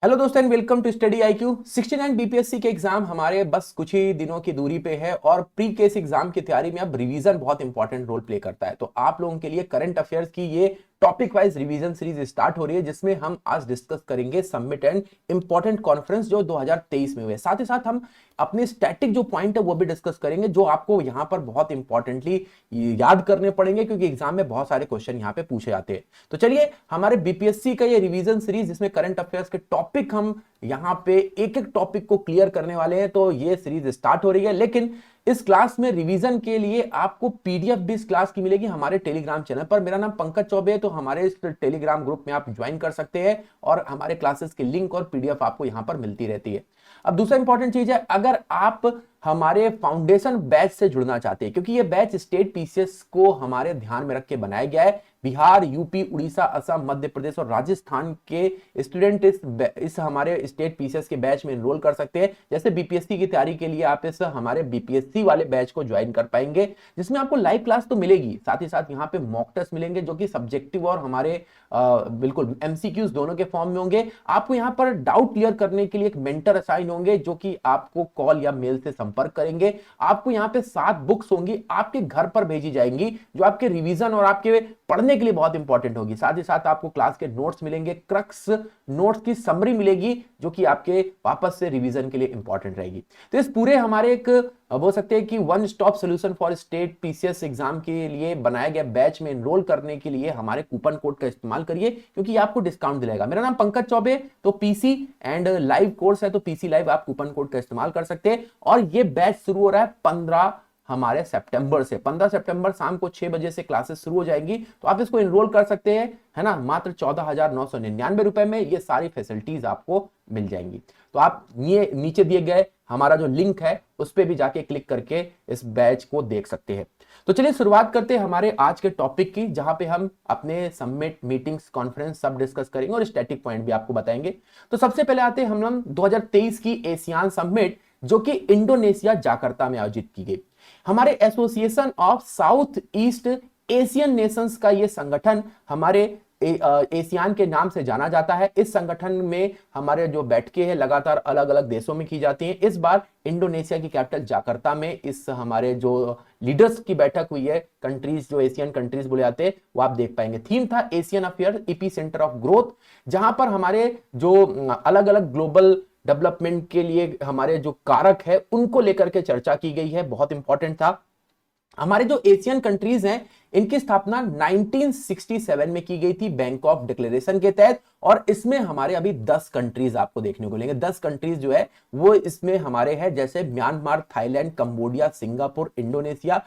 Hello दोस्तों and welcome to study IQ. 69 BPSC के exam हमारे बस कुछ ही दिनों की दूरी पे है और प्री केस एग्जाम की तैयारी में अब रिवीजन बहुत इंपॉर्टेंट रोल प्ले करता है। तो आप लोगों के लिए करंट अफेयर्स की ये topic wise revision series start हो रही है, जिसमें हम आज डिस्कस करेंगे सबमिट एंड इंपॉर्टेंट कॉन्फ्रेंस जो 2023 में हुए। साथ ही साथ हम अपने स्टैटिक जो पॉइंट है वो भी डिस्कस करेंगे, जो आपको यहां पर बहुत इंपॉर्टेंटली याद करने पड़ेंगे, क्योंकि एग्जाम में बहुत सारे क्वेश्चन यहां पे पूछे जाते हैं। तो चलिए, हमारे बीपीएससी का ये रिवीजन सीरीज जिसमें करंट अफेयर्स के टॉपिक हम यहां पे एक एक टॉपिक को क्लियर करने वाले हैं, तो ये सीरीज स्टार्ट हो रही है। लेकिन इस क्लास में रिवीजन के लिए आपको पीडीएफ भी इस क्लास की मिलेगी हमारे टेलीग्राम चैनल पर। मेरा नाम पंकज चौबे है, तो हमारे इस टेलीग्राम ग्रुप में आप ज्वाइन कर सकते हैं और हमारे क्लासेस की लिंक और पीडीएफ आपको यहां पर मिलती रहती है। अब दूसरा इंपॉर्टेंट चीज है, अगर आप हमारे फाउंडेशन बैच से जुड़ना चाहते हैं, क्योंकि ये बैच स्टेट पीसीएस को हमारे ध्यान में रख के बनाया गया है। बिहार, यूपी, उड़ीसा, असम, मध्य प्रदेश और राजस्थान के स्टूडेंट इस हमारे स्टेट पीसीएस के बैच में एनरोल कर सकते हैं। जैसे बीपीएससी की तैयारी के लिए आप इस हमारे बीपीएससी वाले बैच को ज्वाइन कर पाएंगे, जिसमें आपको लाइव क्लास तो मिलेगी, साथ ही साथ यहाँ पे मॉक टेस्ट मिलेंगे जो कि सब्जेक्टिव और हमारे बिल्कुल एमसीक्यूज दोनों के फॉर्म में होंगे। आपको यहाँ पर डाउट क्लियर करने के लिए एक मेंटर असाइन होंगे, जो कि आपको कॉल या मेल से संपर्क करेंगे। आपको यहाँ पे 7 बुक्स होंगी, आपके घर पर भेजी जाएंगी, जो आपके रिवीजन और आपके पढ़ने के लिए बहुत इंपॉर्टेंट होगी। साथ ही साथ आपको क्लास के नोट्स मिलेंगे, क्रक्स नोट्स की समरी मिलेगी, जो कि आपके वापस से रिवीजन के लिए इंपॉर्टेंट रहेगी। तो इस पूरे हमारे एक बोल सकते हैं कि one stop solution for state PCS exam के लिए बनाया गया बैच में एनरोल करने के लिए हमारे कूपन कोड का इस्तेमाल करिए, क्योंकि आपको डिस्काउंट दिलाएगा। मेरा नाम पंकज चौबे, तो पीसी एंड लाइव कोर्स है, तो पीसी लाइव आप कूपन कोड का इस्तेमाल कर सकते हैं। और ये बैच शुरू हो रहा है 15 हमारे सितंबर से। 15 सितंबर शाम को 6 बजे से क्लासेस शुरू हो जाएंगी, तो आप इसको एनरोल कर सकते हैं, है ना। मात्र 14,999 रुपए में ये सारी फैसिलिटीज आपको मिल जाएंगी। तो आप ये नीचे दिए गए हमारा जो लिंक है उस पर भी जाके क्लिक करके इस बैच को देख सकते हैं। तो चलिए शुरुआत करते हैं हमारे आज के टॉपिक की, जहां पे हम अपने सबमिट, मीटिंग्स, कॉन्फ्रेंस सब डिस्कस करेंगे और स्टैटिक पॉइंट भी आपको बताएंगे। तो सबसे पहले आते हैं हम लोग 2023 की एशियान सबमिट, जो कि इंडोनेशिया जाकर्ता में आयोजित की गई। हमारे association of south east Asian Nations का यह संगठन हमारे एशियान के नाम से जाना जाता है। इस संगठन में हमारे जो बैठकें हैं लगातार अलग अलग देशों में की जाती हैं। इस बार इंडोनेशिया की कैपिटल जाकर्ता में इस हमारे जो लीडर्स की बैठक हुई है, कंट्रीज जो एशियन कंट्रीज बोले जाते हैं, वो आप देख पाएंगे। थीम था Asian affair EP centre of growth, जहां पर हमारे जो अलग अलग ग्लोबल डेवलपमेंट के लिए हमारे जो कारक है उनको लेकर के चर्चा की गई है। बहुत इंपॉर्टेंट था। हमारे जो एशियन कंट्रीज हैं, इनकी स्थापना 1967 में की गई थी बैंकॉक डिक्लेरेशन के तहत, और इसमें हमारे अभी 10 कंट्रीज आपको देखने को मिलेंगे। 10 कंट्रीज जो है वो इसमें हमारे हैं, जैसे Myanmar, Thailand, Cambodia, Singapore, Indonesia.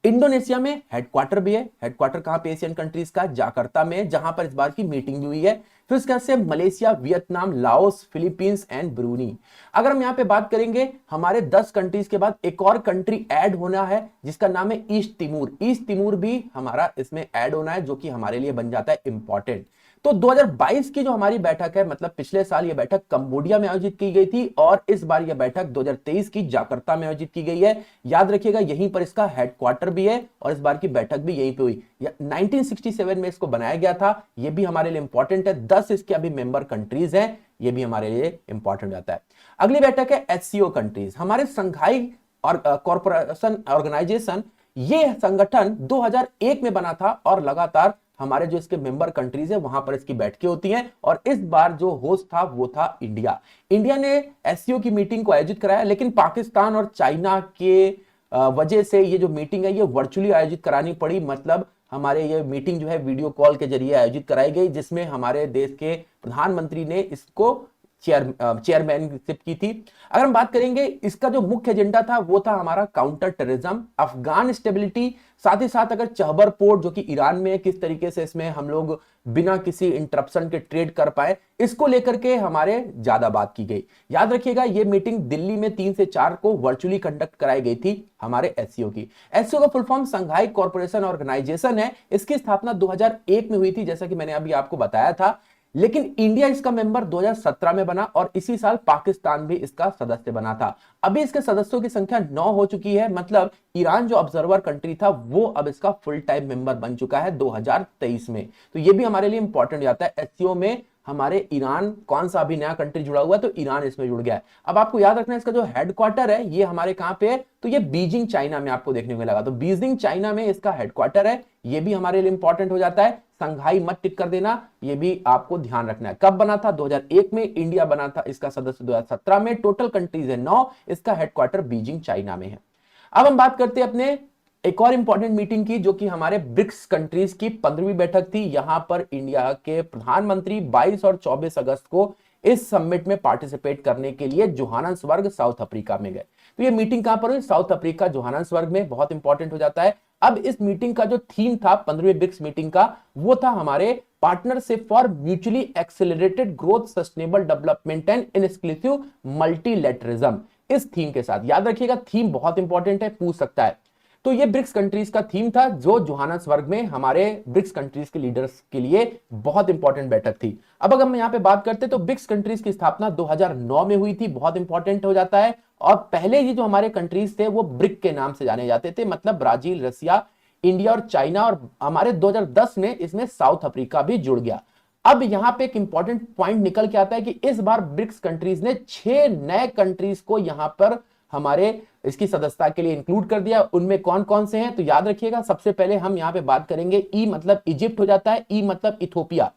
Indonesia में हेडक्वार्टर भी है। हेडक्वार्टर कहां पे एशियन कंट्रीज का? जाकर्ता में, जहां पर इस बार की मीटिंग भी हुई है। फिर उसके बाद से Malaysia, Vietnam, Laos, Philippines and Bruny. अगर हम यहां पे बात करेंगे, हमारे 10 कंट्रीज के बाद एक और कंट्री ऐड होना है, जिसका नाम है ईस्ट तिमूर। ईस्ट तिमूर भी हमारा इसमें ऐड होना है, जो कि हमारे लिए बन जाता है इंपॉर्टेंट। तो 2022 की जो हमारी बैठक है, मतलब पिछले साल यह बैठक कंबोडिया में आयोजित की गई थी, और इस बार यह बैठक 2023 की जाकर्ता में आयोजित की गई है। याद रखिएगा, यहीं पर इसका हेडक्वार्टर भी है और इस बार की बैठक भी यहीं पे हुई। 1967 में इसको बनाया गया था, यह भी हमारे लिए इंपॉर्टेंट है। 10 इसके अभी मेंबर कंट्रीज हैं, यह भी हमारे लिए इंपॉर्टेंट जाता है। अगली बैठक है एचसीओ कंट्रीज, हमारे संघाई और कॉर्पोरेशन ऑर्गेनाइजेशन। यह संगठन 2001 में बना था और लगातार हमारे जो इसके मेंबर कंट्रीज है वहां पर इसकी बैठकें होती हैं, और इस बार जो होस्ट था वो था इंडिया। इंडिया ने एससीओ की मीटिंग को आयोजित कराया, लेकिन पाकिस्तान और चाइना के वजह से ये जो मीटिंग है ये वर्चुअली आयोजित करानी पड़ी। मतलब हमारे ये मीटिंग जो है वीडियो कॉल के जरिए आयोजित कराई गई, जिसमें हमारे देश के प्रधानमंत्री ने इसको चेयरमैनशिप की थी। अगर हम बात करेंगे, इसका जो मुख्य एजेंडा था वो था हमारा काउंटर टेररिज्म, अफगान स्टेबिलिटी, साथ ही साथ अगर चहबर पोर्ट जो कि ईरान में है, किस तरीके से इसमें हम लोग बिना किसी इंटरप्शन के ट्रेड कर पाए, इसको लेकर के हमारे ज्यादा बात की गई। याद रखिएगा, ये मीटिंग दिल्ली में 3 से 4 को वर्चुअली कंडक्ट कराई गई थी हमारे एससीओ की। एससीओ का full form Shanghai Corporation Organisation है। इसकी स्थापना 2001 में हुई थी, जैसा कि मैंने अभी आपको बताया था। लेकिन इंडिया इसका मेंबर 2017 में बना और इसी साल पाकिस्तान भी इसका सदस्य बना था। अभी इसके सदस्यों की संख्या 9 हो चुकी है, मतलब ईरान जो ऑब्जर्वर कंट्री था वो अब इसका फुल टाइम मेंबर बन चुका है 2023 में। तो ये भी हमारे लिए इंपॉर्टेंट जाता है, एससीओ में हमारे ईरान कौन सा अभी नया कंट्री जुड़ा हुआ है, तो ईरान इसमें जुड़ गया है। अब आपको याद रखना है इसका जो हेडक्वार्टर है ये हमारे कहां पे है, तो ये बीजिंग चाइना में आपको देखने को मिलेगा। तो बीजिंग चाइना में इसका हेडक्वार्टर है, ये भी हमारे लिए इंपॉर्टेंट हो जाता है। संघाई मत टिक कर देना, ये भी आपको ध्यान रखना है। कब बना था? 2001 में। इंडिया बना था इसका सदस्य 2017 में। टोटल कंट्रीज है 9, इसका हेडक्वार्टर बीजिंग चाइना में है। अब हम बात करते हैं अपने एक और इंपॉर्टेंट मीटिंग की, जो कि हमारे ब्रिक्स कंट्रीज की 15वीं बैठक थी। यहां पर इंडिया के प्रधानमंत्री 22 और 24 अगस्त को इस समिट में पार्टिसिपेट करने के लिए जोहान्सबर्ग साउथ अफ्रीका में गए। तो ये मीटिंग कहां पर हुई? साउथ अफ्रीका जोहान्सबर्ग में। बहुत इंपॉर्टेंट हो जाता है। अब इस मीटिंग का जो थीम था 15वीं ब्रिक्स मीटिंग का, वो था हमारे partnership for mutually accelerated growth, sustainable development and inclusive मल्टीलैटरिज्म। इस थीम के साथ याद रखिएगा, थीम बहुत इंपॉर्टेंट है, पूछ सकता है। तो ये ब्रिक्स कंट्रीज का थीम था, जो जोहान्सबर्ग में हमारे ब्रिक्स कंट्रीज के लीडर्स के लिए बहुत इंपॉर्टेंट बैठक थी। अब अगर हम यहां पे बात करते तो ब्रिक्स कंट्रीज की स्थापना 2009 में हुई थी, बहुत इंपॉर्टेंट हो जाता है। और पहले ये जो हमारे कंट्रीज थे वो ब्रिक के नाम से जाने जाते थे, मतलब ब्राजील, रसिया, इंडिया और चाइना, और हमारे 2010 में इसमें साउथ अफ्रीका भी जुड़ गया। अब यहां पे एक इंपॉर्टेंट पॉइंट निकल के आता है कि इस बार ब्रिक्स कंट्रीज ने 6 नए कंट्रीज को यहां पर हमारे इसकी सदस्यता के लिए इंक्लूड कर दिया। उनमें कौन कौन से हैं? तो याद रखिएगा, सबसे पहले हम यहां पे बात करेंगे, ई मतलब इजिप्ट हो जाता है, ई मतलब इथोपिया।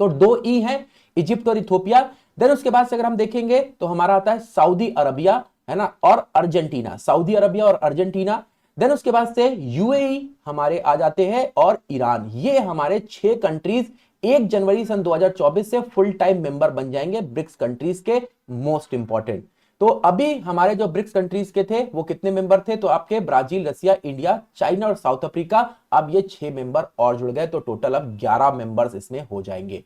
तो 2 ई है, इजिप्ट और इथोपिया। देन उसके बाद से अगर हम देखेंगे तो हमारा आता है सऊदी अरबिया, है ना, और अर्जेंटीना, सऊदी अरबिया और अर्जेंटीना। देन उसके बाद से यूएई हमारे आ जाते हैं और ईरान। ये हमारे 6 कंट्रीज 1 जनवरी सन 2024 से फुल टाइम मेंबर बन जाएंगे ब्रिक्स कंट्रीज के, मोस्ट इंपॉर्टेंट। तो अभी हमारे जो ब्रिक्स कंट्रीज के थे वो कितने मेंबर थे? तो आपके ब्राजील, रसिया, इंडिया, चाइना और साउथ अफ्रीका। अब ये 6 मेंबर और जुड़ गए, तो टोटल अब 11 मेंबर्स इसमें हो जाएंगे।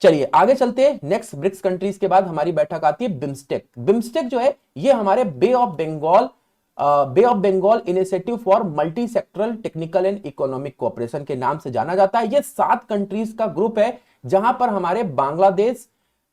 चलिए आगे चलते हैं। नेक्स्ट ब्रिक्स कंट्रीज के बाद हमारी बैठक आती है बिम्स्टेक। बिम्स्टेक जो है ये हमारे bay of Bengal initiative for multi sectoral technical and economic cooperation के नाम से जाना जाता है। ये 7 कंट्रीज का ग्रुप है, जहां पर हमारे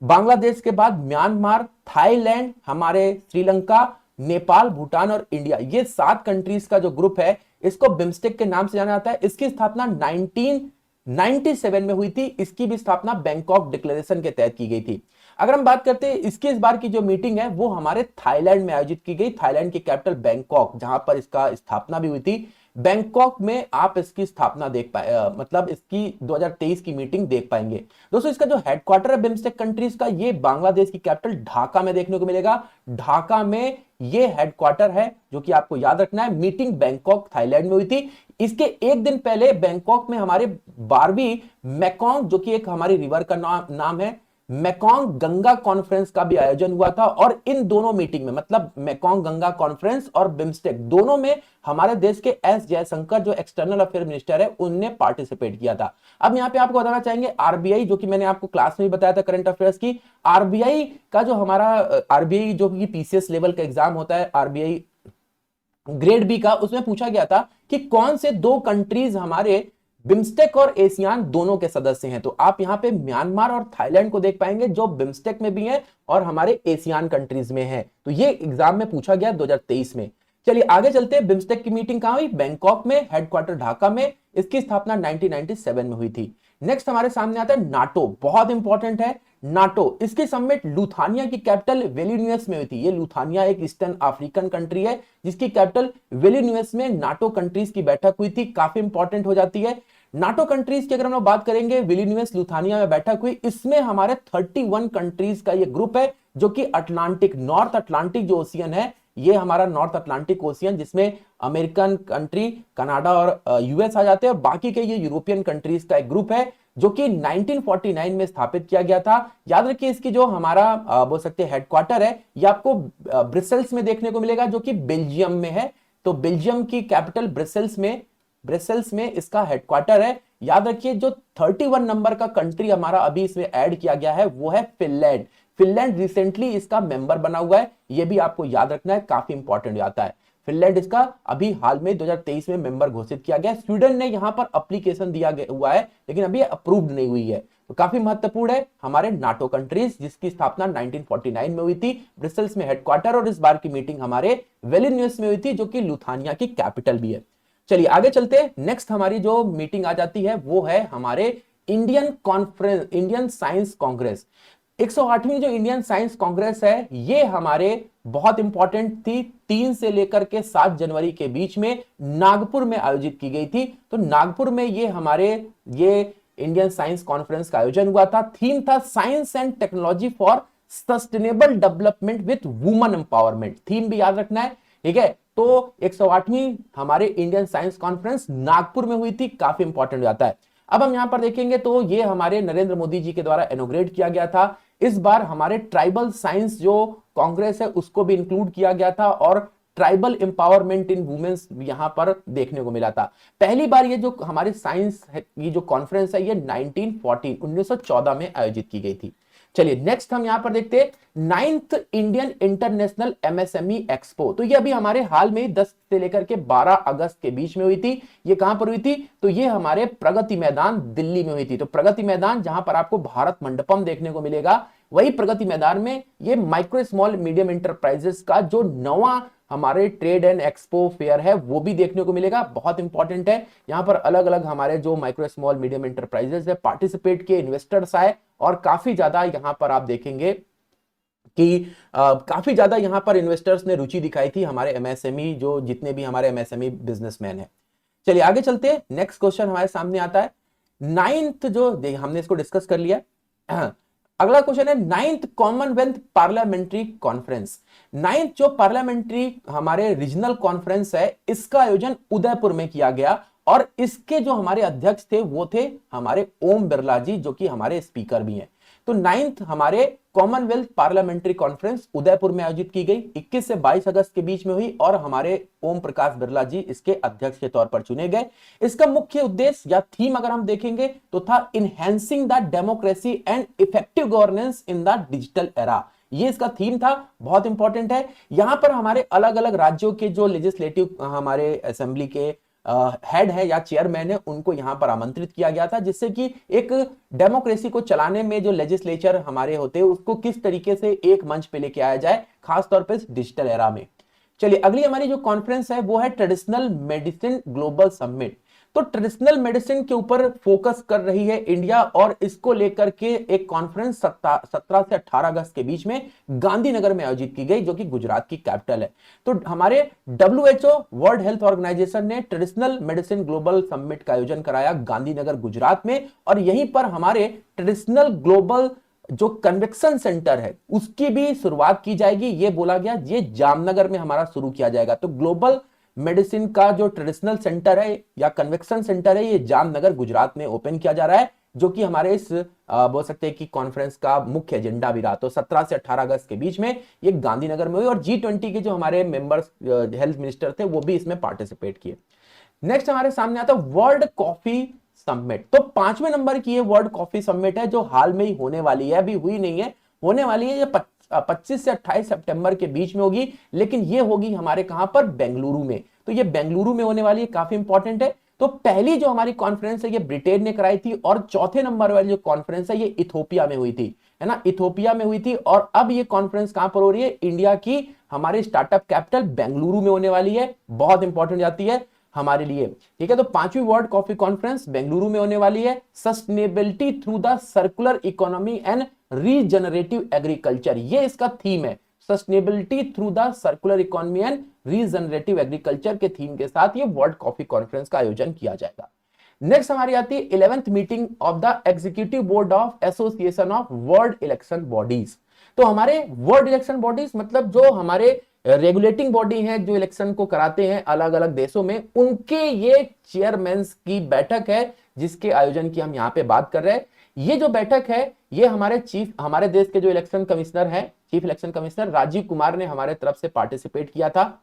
बांग्लादेश के बाद म्यांमार, थाईलैंड, हमारे श्रीलंका, नेपाल, भूटान और इंडिया, ये 7 कंट्रीज का जो ग्रुप है इसको बिम्स्टेक के नाम से जाना जाता है। इसकी स्थापना 1997 में हुई थी। इसकी भी स्थापना बैंकॉक डिक्लेरेशन के तहत की गई थी। अगर हम बात करते हैं इसकी इस बार की जो मीटिंग है वो हमारे थाईलैंड में आयोजित की गई, थाईलैंड की कैपिटल बैंकॉक, जहां पर इसका स्थापना भी हुई थी। बैंकॉक में आप इसकी स्थापना देख पाए, मतलब इसकी 2023 की मीटिंग देख पाएंगे। दोस्तों इसका जो हेडक्वार्टर है बिम्स्टेक कंट्रीज का, ये बांग्लादेश की कैपिटल ढाका में देखने को मिलेगा। ढाका में ये हेडक्वार्टर है, जो कि आपको याद रखना है। मीटिंग बैंकॉक थाईलैंड में हुई थी। इसके एक दिन पहले बैंकॉक में हमारे 12वीं मेकॉन्ग, जो कि एक हमारी रिवर का नाम है, मेकॉन्ग गंगा कॉन्फ्रेंस का भी आयोजन हुआ था। और इन दोनों मीटिंग में, मतलब मेकॉन्ग गंगा कॉन्फ्रेंस और बिम्स्टेक, दोनों में हमारे देश के एस जयशंकर जो एक्सटर्नल अफेयर मिनिस्टर है उनने पार्टिसिपेट किया था। अब यहां पे आपको बताना चाहेंगे आरबीआई, जो कि मैंने आपको क्लास में भी बताया था करंट अफेयर्स की, आरबीआई का जो हमारा आरबीआई जो कि पीसीएस लेवल का एग्जाम होता है, आरबीआई ग्रेड बी का, उसमें पूछा गया था कि कौन से 2 कंट्रीज हमारे बिम्स्टेक और एशियान दोनों के सदस्य हैं। तो आप यहां पे म्यांमार और थाईलैंड को देख पाएंगे, जो बिम्स्टेक में भी हैं और हमारे एशियान कंट्रीज में है। तो ये एग्जाम में पूछा गया 2023 में। चलिए आगे चलते हैं। बिम्स्टेक की मीटिंग कहां हुई? बैंकॉक में, हेडक्वार्टर ढाका में। इसकी स्थापना 1997 में हुई थी। नेक्स्ट हमारे सामने आता है नाटो, बहुत इंपॉर्टेंट है नाटो। इसकी समिट लुथानिया की कैपिटल विलिनियस में हुई थी। ये लुथानिया एक ईस्टर्न अफ्रीकन कंट्री है, जिसकी कैपिटल विलिनियस में नाटो कंट्रीज की बैठक हुई थी। काफी इंपॉर्टेंट हो जाती है। नाटो कंट्रीज की अगर हम बात करेंगे, विलिनियस लुथानिया में बैठक हुई। इसमें हमारे 31 कंट्रीज का ये ग्रुप है, जो कि अटलांटिक, नॉर्थ अटलांटिक जो ओशियन है, ये हमारा नॉर्थ अटलांटिक ओशियन, जिसमें अमेरिकन कंट्री, कनाडा और यूएस आ जाते हैं, और बाकी के ये यूरोपियन कंट्रीज का एक ग्रुप है, जो कि 1949 में स्थापित किया गया था। याद रखिए इसकी जो हमारा बोल सकते हैं हेडक्वार्टर है, ये आपको ब्रसेल्स में देखने को मिलेगा, जो कि बेल्जियम में है। तो बेल्जियम की कैपिटल ब्रसेल्स में इसका हेडक्वार्टर है। याद रखिए जो 31 नंबर का कंट्री हमारा अभी इसमें ऐड किया गया है वो है फिनलैंड। फिनलैंड रिसेंटली इसका मेंबर बना हुआ है, ये भी आपको याद रखना है, काफी इंपॉर्टेंट आता है। फिनलैंड इसका अभी हाल में 2023 में मेंबर घोषित किया गया। स्वीडन ने यहां पर एप्लीकेशन दिया हुआ है, लेकिन अभी अप्रूव्ड नहीं हुई है। तो काफी महत्वपूर्ण है हमारे नाटो कंट्रीज, जिसकी स्थापना 1949 में हुई थी, ब्रसेल्स में हेडक्वार्टर, और इस बार की मीटिंग हमारे विल्नियस में हुई थी, जो कि लिथुआनिया की कैपिटल भी है। चलिए आगे चलते हैं। नेक्स्ट हमारी जो मीटिंग आ जाती है वो है हमारे Indian conference, Indian science congress. 108वीं जो इंडियन साइंस कांग्रेस है ये हमारे बहुत इंपॉर्टेंट थी, 3 से लेकर के 7 जनवरी के बीच में नागपुर में आयोजित की गई थी। तो नागपुर में ये इंडियन साइंस कॉन्फ्रेंस का आयोजन हुआ था। थीम था science and technology for sustainable development with woman empowerment. Theme भी याद रखना है, ठीक है। तो 108वीं हमारे इंडियन साइंस कॉन्फ्रेंस नागपुर में हुई थी, काफी इंपॉर्टेंट हो जाता है। अब हम यहां पर देखेंगे तो ये हमारे नरेंद्र मोदी जी के द्वारा इनॉग्रेट किया गया था। इस बार हमारे ट्राइबल साइंस जो कांग्रेस है उसको भी इंक्लूड किया गया था, और ट्राइबल एम्पावरमेंट इन वुमेन्स यहां पर देखने को मिला था। पहली बार ये जो हमारे साइंस ये जो कॉन्फ्रेंस है ये 1914 में आयोजित की गई थी। चलिए नेक्स्ट हम यहां पर देखते हैं 9th Indian international MSME expo. तो ये अभी हमारे हाल में 10 से लेकर के 12 अगस्त के बीच में हुई थी। ये कहां पर हुई थी? तो ये हमारे प्रगति मैदान दिल्ली में हुई थी। तो प्रगति मैदान जहां पर आपको भारत मंडपम देखने को मिलेगा, वही प्रगति मैदान में ये माइक्रो स्मॉल मीडियम इंटरप्राइजेस का जो नवा हमारे ट्रेड एंड एक्सपो फेयर है वो भी देखने को मिलेगा। बहुत इंपॉर्टेंट है, यहां पर अलग अलग हमारे जो माइक्रो स्मॉल मीडियम इंटरप्राइजेस है पार्टिसिपेट किए, इन्वेस्टर्स आए, और काफी ज्यादा यहां पर आप देखेंगे कि काफी ज्यादा यहां पर इन्वेस्टर्स ने रुचि दिखाई थी, हमारे एमएसएमई जो जितने भी हमारे एमएसएमई बिजनेसमैन है। चलिए आगे चलते हैं। नेक्स्ट क्वेश्चन हमारे सामने आता है 9th जो हमने इसको डिस्कस कर लिया। अगला क्वेश्चन है 9th Commonwealth parliamentary conference. 9th जो पार्लियामेंट्री हमारे रीजनल कॉन्फ्रेंस है इसका आयोजन उदयपुर में किया गया, और इसके जो हमारे अध्यक्ष थे वो थे हमारे ओम बिरला जी, जो कि हमारे स्पीकर भी हैं। तो 9th हमारे कॉमनवेल्थ पार्लियामेंट्री कॉन्फ्रेंस उदयपुर में आयोजित की गई, 21 से 22 अगस्त के बीच में हुई, और हमारे ओम प्रकाश बिरला जी इसके अध्यक्ष के तौर पर चुने गए। इसका मुख्य उद्देश्य या थीम अगर हम देखेंगे तो था enhancing the democracy and effective governance in the digital era. ये इसका थीम था, बहुत इंपॉर्टेंट है। यहां पर हमारे अलग अलग राज्यों के जो लेजिस्लेटिव हमारे असेंबली के हेड है या चेयरमैन है उनको यहां पर आमंत्रित किया गया था, जिससे कि एक डेमोक्रेसी को चलाने में जो लेजिस्लेचर हमारे होते हैं उसको किस तरीके से एक मंच पे लेके आया जाए, खासतौर पे इस डिजिटल एरा में। चलिए अगली हमारी जो कॉन्फ्रेंस है वो है ट्रेडिशनल मेडिसिन ग्लोबल समिट। तो ट्रेडिशनल मेडिसिन के ऊपर फोकस कर रही है इंडिया, और इसको लेकर के एक कॉन्फ्रेंस 17 से 18 अगस्त के बीच में गांधीनगर में आयोजित की गई, जो कि गुजरात की कैपिटल है। तो हमारे WHO वर्ल्ड हेल्थ ऑर्गेनाइजेशन ने ट्रेडिशनल मेडिसिन ग्लोबल समिट का आयोजन कराया गांधीनगर गुजरात में, और यहीं पर हमारे ट्रेडिशनल ग्लोबल जो कन्वेक्शन सेंटर है उसकी भी शुरुआत की जाएगी। ये बोला गया ये जामनगर में हमारा शुरू किया जाएगा। तो ग्लोबल मेडिसिन का जो ट्रेडिशनल सेंटर है या कन्वेक्शन सेंटर है ये जामनगर गुजरात में ओपन किया जा रहा है, जो कि हमारे इस बोल सकते हैं कि कॉन्फ्रेंस का मुख्य एजेंडा भी रहा। तो 17 से 18 अगस्त के बीच में ये गांधीनगर में हुई, और G20 के जो हमारे मेंबर्स हेल्थ मिनिस्टर थे वो भी इसमें पार्टिसिपेट किए। नेक्स्ट हमारे सामने आता है वर्ल्ड कॉफी समिट। तो 5वें नंबर की ये वर्ल्ड कॉफी समिट है, जो हाल में ही होने वाली है, अभी हुई नहीं है, होने वाली है। ये 25 से 28 सितंबर के बीच में होगी, लेकिन ये होगी हमारे कहां पर? बेंगलुरु में। तो ये बेंगलुरु में होने वाली है, काफी इंपॉर्टेंट है। तो पहली जो हमारी कॉन्फ्रेंस है ये ब्रिटेन ने कराई थी, और चौथे नंबर वाली जो कॉन्फ्रेंस है ये इथोपिया में हुई थी, है ना, इथोपिया में हुई थी। और अब ये कॉन्फ्रेंस कहां पर हो रही है? इंडिया की हमारी स्टार्टअप कैपिटल बेंगलुरु में होने वाली है, बहुत इंपॉर्टेंट जाती है हमारे लिए, ठीक है। तो 5वीं वर्ल्ड कॉफी कॉन्फ्रेंस बेंगलुरु में होने वाली है। Sustainability through the circular economy and regenerative agriculture, ये इसका थीम है। Sustainability through the circular economy and regenerative agriculture के थीम के साथ ये वर्ल्ड कॉफी कॉन्फ्रेंस का आयोजन किया जाएगा। नेक्स्ट हमारी आती है 11th meeting of the executive board of association of world election bodies. तो हमारे वर्ल्ड इलेक्शन बॉडीज मतलब जो हमारे रेगुलेटिंग बॉडी है जो इलेक्शन को कराते हैं अलग अलग देशों में, उनके ये चेयरमैन्स की बैठक है जिसके आयोजन की हम यहां पे बात कर रहे हैं। ये जो बैठक है ये हमारे देश के जो इलेक्शन कमिश्नर हैं, chief election commissioner Rajiv Kumar ने हमारे तरफ से पार्टिसिपेट किया था।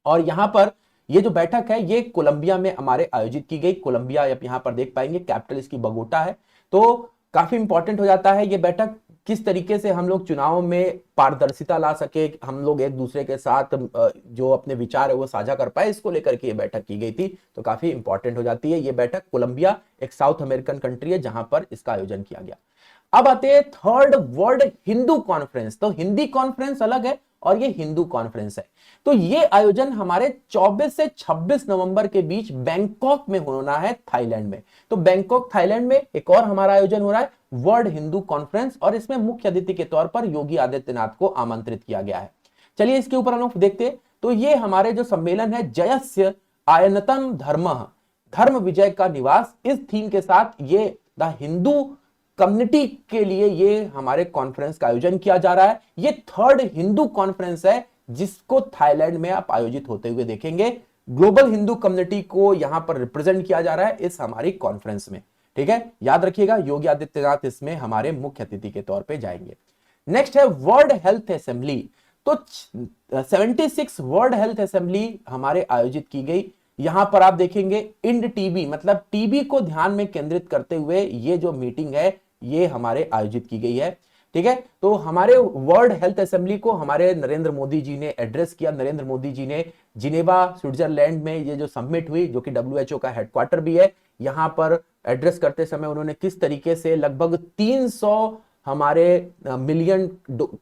और यहां पर ये जो बैठक है ये कोलंबिया में हमारे आयोजित की गई। कोलंबिया आप यहां पर देख पाएंगे, कैपिटल इसकी बगोटा है। तो काफी इंपॉर्टेंट हो जाता है ये बैठक, किस तरीके से हम लोग चुनाव में पारदर्शिता ला सके, हम लोग एक दूसरे के साथ जो अपने विचार है वो साझा कर पाए, इसको लेकर के ये बैठक की गई थी। तो काफी इंपॉर्टेंट हो जाती है ये बैठक। कोलंबिया एक साउथ अमेरिकन कंट्री है जहां पर इसका आयोजन किया गया। अब आते हैं थर्ड वर्ल्ड हिंदू कॉन्फ्रेंस। तो हिंदी कॉन्फ्रेंस अलग है और ये हिंदू कॉन्फ्रेंस है। तो ये आयोजन हमारे 24 से 26 नवंबर के बीच बैंकॉक में होना है, थाईलैंड में। तो बैंकॉक थाईलैंड में एक और हमारा आयोजन हो रहा है वर्ल्ड हिंदू कॉन्फ्रेंस, और इसमें मुख्य अतिथि के तौर पर योगी आदित्यनाथ को आमंत्रित किया गया है। चलिए इसके ऊपर हम लोग देखते हैं। तो ये हमारे जो सम्मेलन है जयस्य आयनतम धर्म, धर्म विजय का निवास, इस थीम के साथ ये द हिंदू कम्युनिटी के लिए ये हमारे कॉन्फ्रेंस का आयोजन किया जा रहा है। ये थर्ड हिंदू कॉन्फ्रेंस है जिसको थाईलैंड में आप आयोजित होते हुए देखेंगे। ग्लोबल हिंदू कम्युनिटी को यहां पर रिप्रेजेंट किया जा रहा है इस हमारी कॉन्फ्रेंस में। ठीक है, याद रखिएगा योगी आदित्यनाथ इसमें हमारे मुख्य अतिथि के तौर पे जाएंगे। नेक्स्ट है वर्ल्ड हेल्थ असेंबली। तो 76 वर्ल्ड हेल्थ असेंबली हमारे आयोजित की गई। यहां पर आप देखेंगे इंड टीबी, मतलब टीबी को ध्यान में केंद्रित करते हुए ये जो मीटिंग है ये हमारे आयोजित की गई है। ठीक है, तो हमारे वर्ल्ड हेल्थ असेंबली को हमारे नरेंद्र मोदी जी ने एड्रेस किया। नरेंद्र मोदी जी ने जिनेवा स्विट्जरलैंड में ये जो समिट हुई, जो कि WHO का हेडक्वार्टर भी है, यहां पर एड्रेस करते समय उन्होंने किस तरीके से लगभग 300 हमारे मिलियन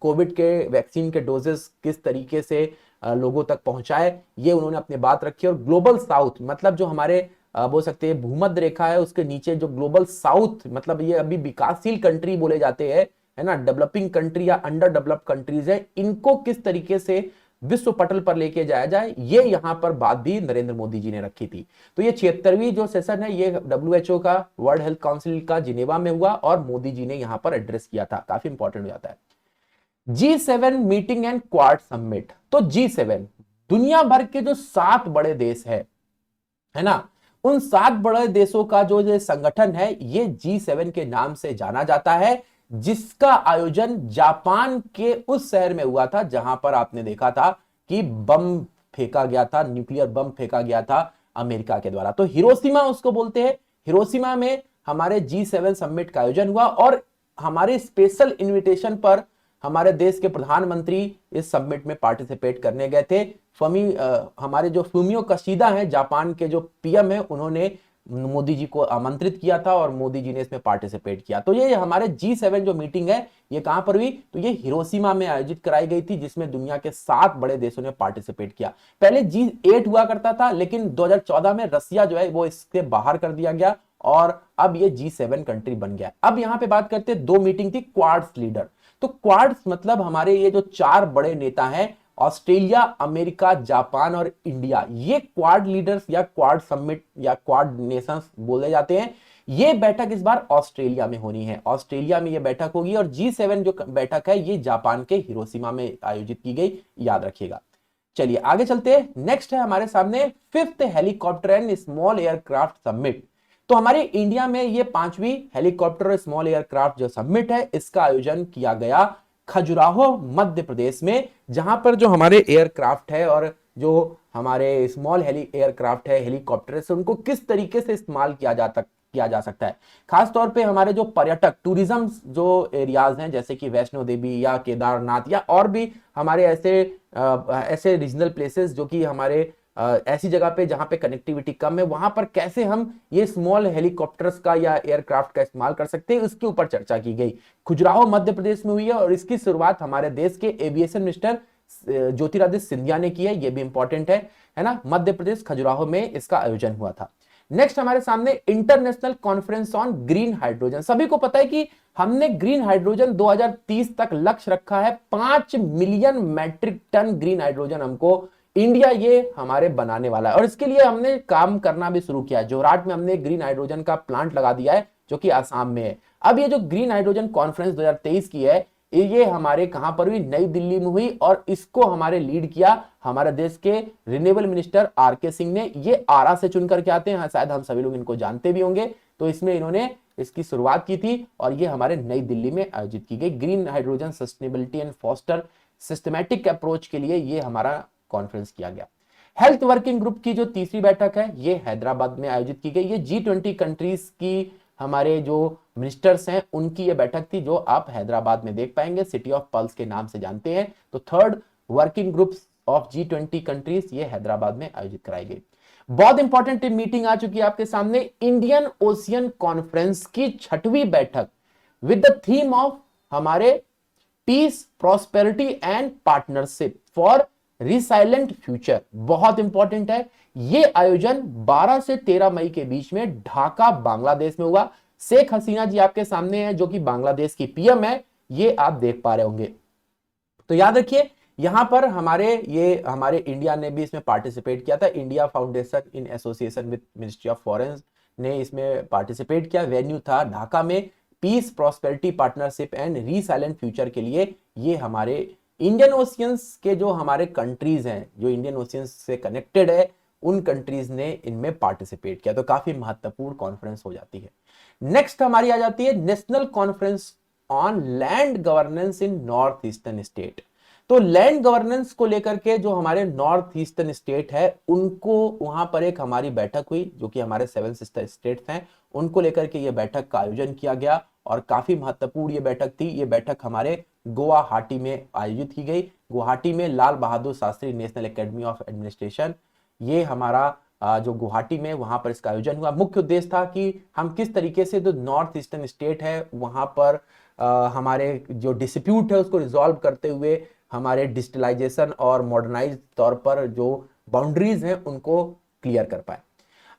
कोविड के वैक्सीन के डोजेस किस तरीके से लोगों तक पहुंचाए, ये उन्होंने अपनी बात रखी। और ग्लोबल साउथ, मतलब जो हमारे बोल सकते हैं भूमध्य रेखा है उसके नीचे जो ग्लोबल साउथ, मतलब ये अभी विकासशील कंट्री बोले जाते हैं, है ना, डेवलपिंग कंट्री या अंडर डेवलप्ड कंट्रीज है, इनको किस तरीके से विश्व पटल पर लेके जाया जाए, ये यहां पर बात भी नरेंद्र मोदी जी ने रखी थी। तो ये 76वीं जो सेशन है ये WHO का वर्ल्ड हेल्थ काउंसिल का जिनेवा में हुआ और मोदी जी ने यहां पर एड्रेस किया था। काफी इंपॉर्टेंट हो जाता है। G7 meeting and quad summit. तो G7 दुनिया भर के जो 7 बड़े देश है ना, उन 7 बड़े देशों का जो ये संगठन है ये G7 के नाम से जाना जाता है, जिसका आयोजन जापान के उस शहर में हुआ था जहां पर आपने देखा था कि बम फेंका गया था, न्यूक्लियर बम फेंका गया था अमेरिका के द्वारा। तो हिरोशिमा उसको बोलते हैं। हिरोशिमा में हमारे G7 समिट का आयोजन हुआ और हमारे स्पेशल इन्विटेशन पर हमारे देश के प्रधानमंत्री इस समिट में पार्टिसिपेट करने गए थे। हमारे जो फूमियो कशीदा हैं जापान के जो PM है, उन्होंने मोदी जी को आमंत्रित किया था और मोदी जी ने इसमें पार्टिसिपेट किया। तो ये हमारे G7 जो मीटिंग है ये कहां पर हुई, तो ये हिरोशिमा में आयोजित कराई गई थी, जिसमें दुनिया के 7 बड़े देशों ने पार्टिसिपेट किया। पहले G8 हुआ करता था, लेकिन 2014 में रसिया जो है वो इससे बाहर कर दिया गया और अब ये G7 कंट्री बन गया। अब यहां पे बात करते हैं, 2 मीटिंग थी क्वाड्स लीडर। तो क्वाड्स मतलब हमारे ये जो 4 बड़े नेता हैं, ऑस्ट्रेलिया, अमेरिका, जापान और इंडिया, ये क्वाड लीडर्स या क्वाड समिट या क्वाड नेशंस बोले जाते हैं। ये बैठक इस बार ऑस्ट्रेलिया में होनी है। ऑस्ट्रेलिया में ये बैठक होगी और G7 जो बैठक है ये जापान के हिरोशिमा में आयोजित की गई, याद रखिएगा। चलिए आगे चलते हैं। नेक्स्ट है हमारे सामने 5th helicopter and small aircraft summit. तो हमारे इंडिया में ये 5वीं हेलीकॉप्टर और स्मॉल एयरक्राफ्ट जो समिट है इसका आयोजन किया गया खजुराहो मध्य प्रदेश में, जहां पर जो हमारे एयरक्राफ्ट है और जो हमारे स्मॉल एयरक्राफ्ट है, हेलीकॉप्टर है, उनको किस तरीके से इस्तेमाल किया जा सकता है। खास तौर पे हमारे जो पर्यटक टूरिज्म जो एरियाज हैं जैसे कि वैष्णो देवी या केदारनाथ या और भी हमारे ऐसे रीजनल प्लेसेस जो कि हमारे ऐसी जगह पे जहां पे कनेक्टिविटी कम है, वहां पर कैसे हम ये स्मॉल हेलीकॉप्टर्स का या एयरक्राफ्ट का इस्तेमाल कर सकते हैं, इसके ऊपर चर्चा की गई। खजुराहो मध्य प्रदेश में हुई है और इसकी शुरुआत हमारे देश के एविएशन मिनिस्टर ज्योतिरादित्य सिंधिया ने की है। ये भी इंपॉर्टेंट है ना। मध्य प्रदेश खजुराहो में इसका आयोजन हुआ था। नेक्स्ट हमारे सामने international conference on green hydrogen. सभी को पता है कि हमने ग्रीन हाइड्रोजन 2030 तक लक्ष्य रखा है, 5 million metric tonne green hydrogen हमको इंडिया ये हमारे बनाने वाला है और इसके लिए हमने काम करना भी शुरू किया है। जोरहाट में हमने ग्रीन हाइड्रोजन का प्लांट लगा दिया है जो कि आसाम में है। अब ये जो ग्रीन हाइड्रोजन कॉन्फ्रेंस 2023 की है ये हमारे कहां पर हुई, नई दिल्ली में हुई और इसको हमारे लीड किया हमारे देश के रिन्यूएबल मिनिस्टर RK सिंह ने। ये आरा से चुन करके आते हैं, शायद हम सभी लोग इनको जानते भी होंगे। तो इसमें इन्होंने इसकी शुरुआत की थी और ये हमारे नई दिल्ली में आयोजित की गई। Green hydrogen sustainability and foster systematic approach के लिए ये हमारा कॉन्फ्रेंस किया गया। हेल्थ वर्किंग ग्रुप की जो 3री बैठक है ये हैदराबाद में आयोजित की गई। ये G20 कंट्रीज की हमारे जो मिनिस्टर्स हैं उनकी ये बैठक थी, जो आप हैदराबाद में देख पाएंगे, सिटी ऑफ पल्स के नाम से जानते हैं। तो third working groups of G20 countries ये हैदराबाद में आयोजित कराई गई। बहुत इंपॉर्टेंट मीटिंग आ चुकी है आपके सामने, इंडियन ओशियन कॉन्फ्रेंस की 6वीं बैठक विद द थीम ऑफ हमारे peace, prosperity and partnership for resilient future. बहुत इंपॉर्टेंट है, ये आयोजन 12 से 13 मई के बीच में ढाका बांग्लादेश में हुआ। शेख हसीना जी आपके सामने है, जो कि बांग्लादेश की पीएम है, ये आप देख पा रहे होंगे। तो याद रखिए, यहां पर हमारे इंडिया ने भी इसमें पार्टिसिपेट किया था। India foundation in association with ministry of foreign ने इसमें पार्टिसिपेट किया। वेन्यू था ढाका में। Peace, prosperity, partnership and resilient future के लिए ये हमारे इंडियन ओशियंस के जो हमारे कंट्रीज हैं, जो इंडियन ओशियंस से कनेक्टेड है, उन कंट्रीज ने इनमें पार्टिसिपेट किया। तो काफी महत्वपूर्ण कॉन्फ्रेंस हो जाती है। नेक्स्ट हमारी आ जाती है national conference on land governance in north eastern state. तो लैंड गवर्नेंस को लेकर के जो हमारे नॉर्थ ईस्टर्न स्टेट है, उनको वहां पर एक हमारी बैठक हुई, जो कि हमारे 7 सिस्टर स्टेट्स हैं, उनको लेकर के ये बैठक का आयोजन किया गया और काफी महत्वपूर्ण ये बैठक थी। ये बैठक हमारे गुवाहाटी में आयोजित की गई। गुवाहाटी में Lal Bahadur Shastri national academy of administration, ये हमारा जो गुवाहाटी में, वहां पर इसका आयोजन हुआ। मुख्य उद्देश्य था कि हम किस तरीके से जो नॉर्थ ईस्टर्न स्टेट है, वहां पर हमारे जो डिस्प्यूट है उसको रिजॉल्व करते हुए हमारे डिजिटलाइजेशन और मॉडर्नाइज तौर पर जो बाउंड्रीज हैं उनको क्लियर कर पाए।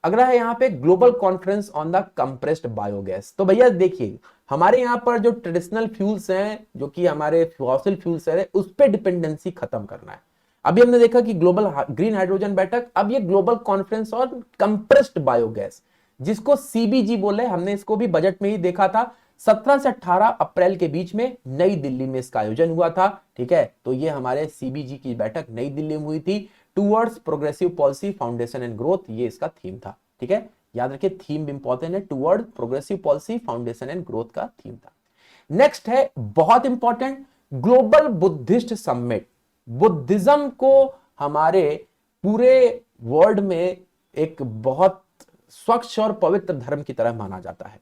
अगला है यहाँ पे global conference on the compressed biogas. तो भैया देखिए, हमारे यहाँ पर जो ट्रेडिशनल फ्यूल्स हैं, जो कि हमारे फॉसिल फ्यूल्स है, उस पर डिपेंडेंसी खत्म करना है। अभी हमने देखा कि ग्लोबल ग्रीन हाइड्रोजन बैठक, अब ये global conference on compressed biogas, जिसको CBG बोले, हमने इसको भी बजट में ही देखा था। 17 से 18 अप्रैल के बीच में नई दिल्ली में इसका आयोजन हुआ था। ठीक है, तो ये हमारे CBG की बैठक नई दिल्ली में हुई थी। Towards progressive policy foundation and growth, ये इसका थीम था। ठीक है, याद रखिए थीम इंपॉर्टेंट है, toward progressive policy foundation and growth का थीम था। नेक्स्ट है बहुत important, global Buddhist summit. Buddhism को हमारे पूरे वर्ल्ड में एक बहुत स्वच्छ और पवित्र धर्म की तरह माना जाता है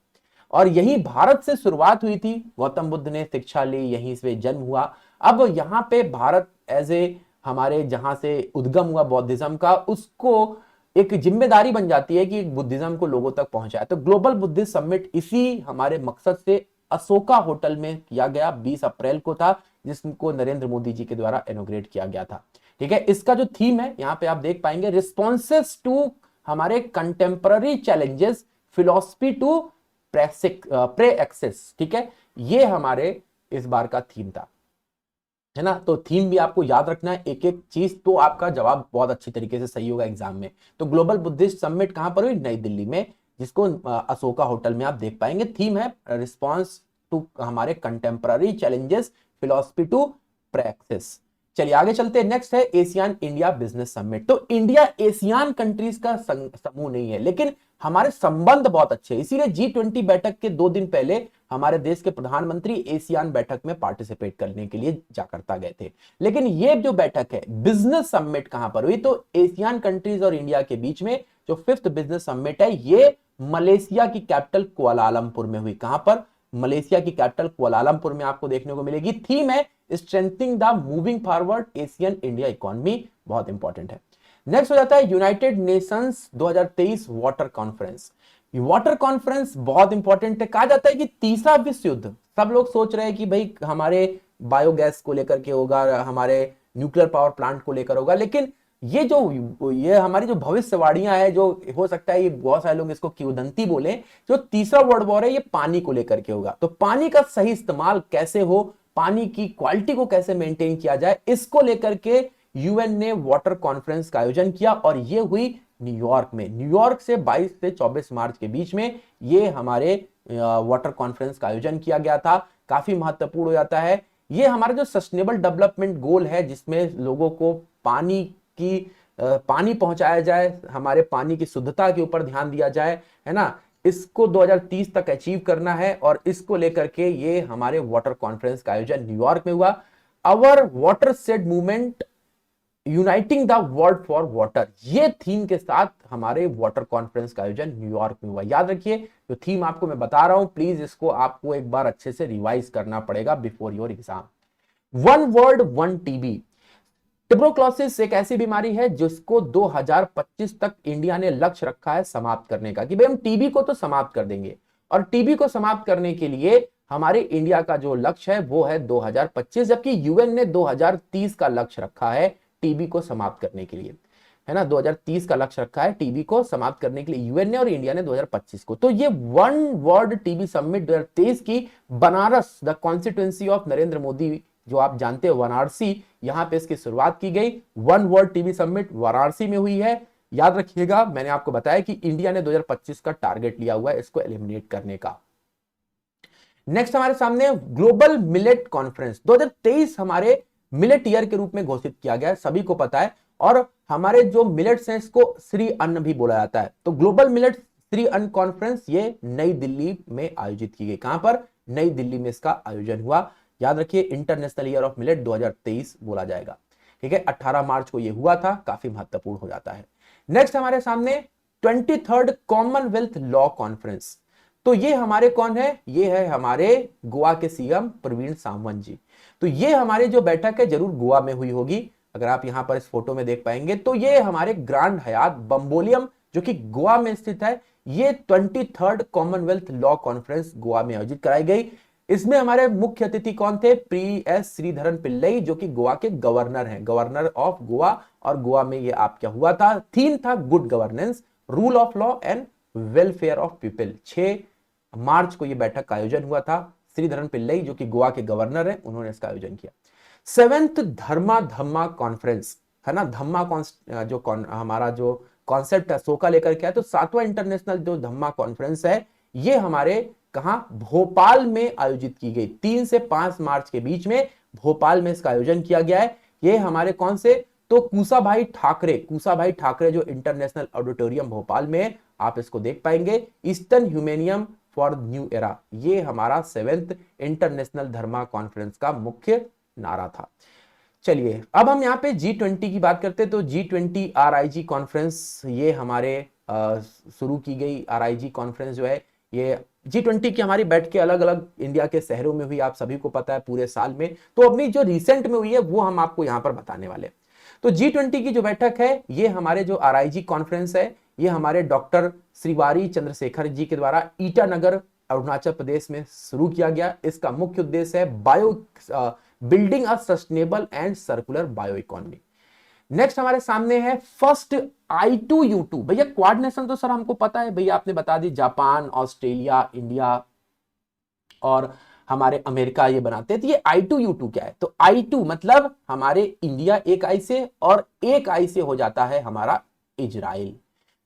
और यही भारत से शुरुआत हुई थी। गौतम बुद्ध ने शिक्षा ली, यहीं से जन्म हुआ। अब यहां पे भारत एज ए हमारे जहां से उद्गम हुआ बौद्धिज्म का, उसको एक जिम्मेदारी बन जाती है कि बुद्धिज्म को लोगों तक पहुंचाए। तो ग्लोबल बुद्धिस्ट समिट इसी हमारे मकसद से अशोका होटल में किया गया, 20 अप्रैल को था, जिसको नरेंद्र मोदी जी के द्वारा इनॉग्रेट किया गया था। ठीक है, इसका जो थीम है यहां पे आप देख पाएंगे, रिस्पॉन्सेस टू हमारे contemporary challenges, philosophy to practice. ठीक है, ये हमारे इस बार का थीम था, है ना। तो थीम भी आपको याद रखना है, एक एक चीज, तो आपका जवाब बहुत अच्छी तरीके से सही होगा एग्जाम में। तो ग्लोबल बुद्धिस्ट समिट कहां पर हुई? नई दिल्ली में, जिसको अशोका होटल में आप देख पाएंगे। थीम है रिस्पॉन्स टू हमारे contemporary challenges, philosophy to practice. चलिए आगे चलते हैं। नेक्स्ट है एशियन इंडिया बिजनेस समिट। तो इंडिया एशियन कंट्रीज का समूह नहीं है, लेकिन हमारे संबंध बहुत अच्छे हैं, इसीलिए G20 बैठक के 2 दिन पहले हमारे देश के प्रधानमंत्री एशियन बैठक में पार्टिसिपेट करने के लिए जाकर्ता गए थे। लेकिन ये जो बैठक है बिजनेस समिट कहां पर हुई? तो एशियन कंट्रीज और इंडिया के बीच में जो 5th बिजनेस समिट है, ये मलेशिया की कैपिटल कुआलालंपुर में हुई। कहां पर? मलेशिया की कैपिटल कुआलालंपुर में आपको देखने को मिलेगी। थीम है strengthening the moving forward Asian India economy, बहुत इंपॉर्टेंट है। नेक्स्ट हो जाता है United Nations 2023 water conference. Water conference बहुत इंपॉर्टेंट है। कहा जाता है कि तीसरा विश्व युद्ध, सब लोग सोच रहे हैं कि भाई हमारे बायोगैस को लेकर के होगा, हमारे न्यूक्लियर पावर प्लांट को लेकर होगा, लेकिन ये हमारी जो भविष्यवाणियां है, जो हो सकता है ये बहुत सारे लोग इसको किंवदंती बोले, जो तीसरा वर्ल्ड वॉर है ये पानी को लेकर के होगा। तो पानी का सही इस्तेमाल कैसे हो, पानी की क्वालिटी को कैसे मेंटेन किया जाए, इसको लेकर के यूएन ने वाटर कॉन्फ्रेंस का आयोजन किया और ये हुई न्यूयॉर्क में। न्यूयॉर्क से 22 से 24 मार्च के बीच में ये हमारे वाटर कॉन्फ्रेंस का आयोजन किया गया था। काफी महत्वपूर्ण हो जाता है। ये हमारा जो सस्टेनेबल डेवलपमेंट गोल है, जिसमें लोगों को पानी पहुंचाया जाए, हमारे पानी की शुद्धता के ऊपर ध्यान दिया जाए, है ना, इसको 2030 तक अचीव करना है और इसको लेकर के ये हमारे वाटर कॉन्फ्रेंस का आयोजन न्यूयॉर्क में हुआ। Our watershed movement uniting the world for water, ये थीम के साथ हमारे वाटर कॉन्फ्रेंस का आयोजन न्यूयॉर्क में हुआ। याद रखिए जो थीम आपको मैं बता रहा हूं, प्लीज इसको आपको एक बार अच्छे से रिवाइज करना पड़ेगा before your exam. One world one TB. Tuberculosis एक ऐसी बीमारी है जिसको 2025 तक इंडिया ने लक्ष्य रखा है समाप्त करने का, कि भाई हम टीबी को तो समाप्त कर देंगे, और टीबी को समाप्त करने के लिए हमारे इंडिया का जो लक्ष्य है वो है 2025, जबकि यूएन ने 2030 का लक्ष्य रखा है टीबी को समाप्त करने के लिए, है ना। 2030 का लक्ष्य रखा है टीबी को समाप्त करने के लिए यूएन ने, और इंडिया ने 2025 को। तो ये वन वर्ल्ड टीबी समिट 2023 की Banaras, the constituency of Narendra Modi, जो आप जानते हो वाराणसी, यहां पे इसकी शुरुआत की गई। One world TB summit Varanasi में हुई है। याद रखिएगा मैंने आपको बताया कि इंडिया ने 2025 का टारगेट लिया हुआ है इसको एलिमिनेट करने का। नेक्स्ट हमारे सामने ग्लोबल मिलेट कॉन्फ्रेंस 2023 हमारे मिलेट ईयर के रूप में घोषित किया गया है, सभी को पता है। और हमारे जो मिलेट्स हैं इसको श्री अन्न भी बोला जाता है। तो ग्लोबल मिलेट श्री अन्न कॉन्फ्रेंस ये नई दिल्ली में आयोजित की गई। कहां पर? नई दिल्ली में इसका आयोजन हुआ। याद रखिए इंटरनेशनल ईयर ऑफ मिलेट 2023 बोला जाएगा, ठीक है। 18 मार्च को ये हुआ था, काफी महत्वपूर्ण हो जाता है। नेक्स्ट हमारे सामने 23rd कॉमनवेल्थ लॉ कॉन्फ्रेंस। तो ये हमारे कौन है? ये है हमारे गोवा के सीएम प्रवीण सावंत जी। तो ये हमारे जो बैठक है जरूर गोवा में हुई होगी, अगर आप यहां पर इस फोटो में देख पाएंगे। तो ये हमारे ग्रांड हयात बम्बोलियम जो कि गोवा में स्थित है, ये 23rd Commonwealth law conference Goa में आयोजित कराई गई। इसमें हमारे मुख्य अतिथि कौन थे? PS श्रीधरन पिल्लई, जो कि गोवा के गवर्नर हैं, गवर्नर ऑफ गोवा। और गोवा में ये आप क्या हुआ था? थीम था good governance, rule of law and welfare of people. 6 मार्च को यह बैठक का आयोजन हुआ था। श्रीधरन पिल्लई जो कि गोवा के गवर्नर हैं, उन्होंने इसका आयोजन किया। 7th धर्मा धम्मा कॉन्फ्रेंस, है ना। धम्मा हमारा जो कॉन्सेप्ट है सो का लेकर के है। तो 7वां इंटरनेशनल जो धम्मा कॉन्फ्रेंस है ये हमारे कहां? भोपाल में आयोजित की गई। 3 से 5 मार्च के बीच में भोपाल में इसका आयोजन किया गया है। ये हमारे कौन से? तो कुसाभाई ठाकरे जो इंटरनेशनल ऑडिटोरियम भोपाल में है, आप इसको देख पाएंगे। ईस्टर्न ह्यूमेनियम फॉर न्यू एरा, ये हमारा 7th इंटरनेशनल धर्मा कॉन्फ्रेंस का मुख्य नारा था। चलिए अब हम यहाँ पे G20 की बात करते हैं। तो G20 RIG कॉन्फ्रेंस ये हमारे शुरू की गई। RIG कॉन्फ्रेंस जो है ये G20 की हमारी बैठ के अलग अलग इंडिया के शहरों में हुई, आप सभी को पता है पूरे साल में। तो अपनी जो रिसेंट में हुई है वो हम आपको यहाँ पर बताने वाले। तो G20 की जो बैठक है ये हमारे जो RIG कॉन्फ्रेंस है ये हमारे डॉक्टर श्रीवारी चंद्रशेखर जी के द्वारा ईटानगर अरुणाचल प्रदेश में शुरू किया गया। इसका मुख्य उद्देश्य है building a sustainable and circular bio economy. Next हमारे सामने है फर्स्ट I2U2। भैया कोऑर्डिनेशन तो सर हमको पता है, भैया आपने बता दी, जापान, ऑस्ट्रेलिया, इंडिया और हमारे अमेरिका ये बनाते हैं। तो ये I2U2 क्या है? तो I2 मतलब हमारे इंडिया एक आई से, और एक आई से हो जाता है हमारा इजराइल।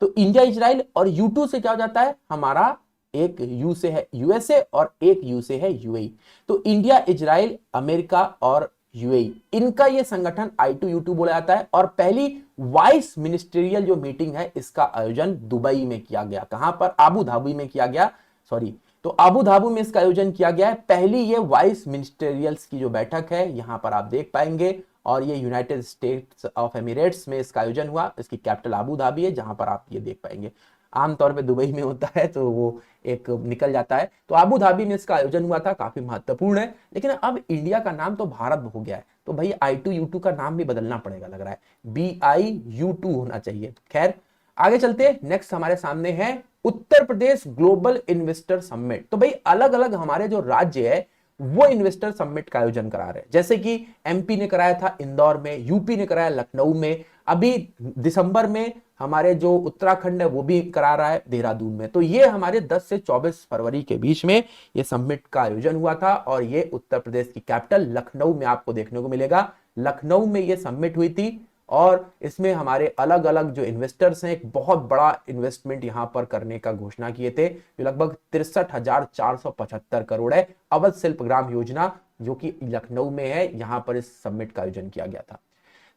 तो इंडिया इजराइल, और U2 से क्या हो जाता है? हमारा एक यू से है USA और एक यू से है UAE। तो इंडिया, इजराइल, अमेरिका और UAE, इनका ये संगठन I2U2 बोला जाता है। और पहली वाइस मिनिस्ट्रियल जो मीटिंग है इसका आयोजन दुबई में किया गया। कहां पर? आबू धाबी में किया गया, सॉरी। तो आबू धाबी में इसका आयोजन किया गया है। पहली ये वाइस मिनिस्ट्रियल्स की जो बैठक है यहां पर आप देख पाएंगे। और ये यूनाइटेड स्टेट्स ऑफ एमिरेट्स में इसका आयोजन हुआ। इसकी कैपिटल आबू धाबी है, जहां पर आप ये देख पाएंगे। आमतौर पे दुबई में होता है तो वो एक निकल जाता है। तो आबू धाबी में इसका आयोजन हुआ था, काफी महत्वपूर्ण है। लेकिन अब इंडिया का नाम तो भारत हो गया है, तो भाई I2U2 का नाम भी बदलना पड़ेगा लग रहा है, BIU2 होना चाहिए। खैर आगे चलते। नेक्स्ट हमारे सामने है Uttar Pradesh global investor summit. तो भाई अलग अलग हमारे जो राज्य है वो इन्वेस्टर समिट का आयोजन करा रहे हैं। जैसे कि MP ने कराया था इंदौर में, यूपी ने कराया लखनऊ में, अभी दिसंबर में हमारे जो उत्तराखंड है वो भी करा रहा है देहरादून में। तो ये हमारे 10 से 24 फरवरी के बीच में ये समिट का आयोजन हुआ था। और ये उत्तर प्रदेश की कैपिटल लखनऊ में आपको देखने को मिलेगा। लखनऊ में ये समिट हुई थी, और इसमें हमारे अलग अलग जो इन्वेस्टर्स हैं एक बहुत बड़ा इन्वेस्टमेंट यहां पर करने का घोषणा किए थे, जो लगभग 63,475 करोड़ है। अवध शिल्पग्राम योजना जो कि लखनऊ में है, यहां पर इस समिट का आयोजन किया गया था।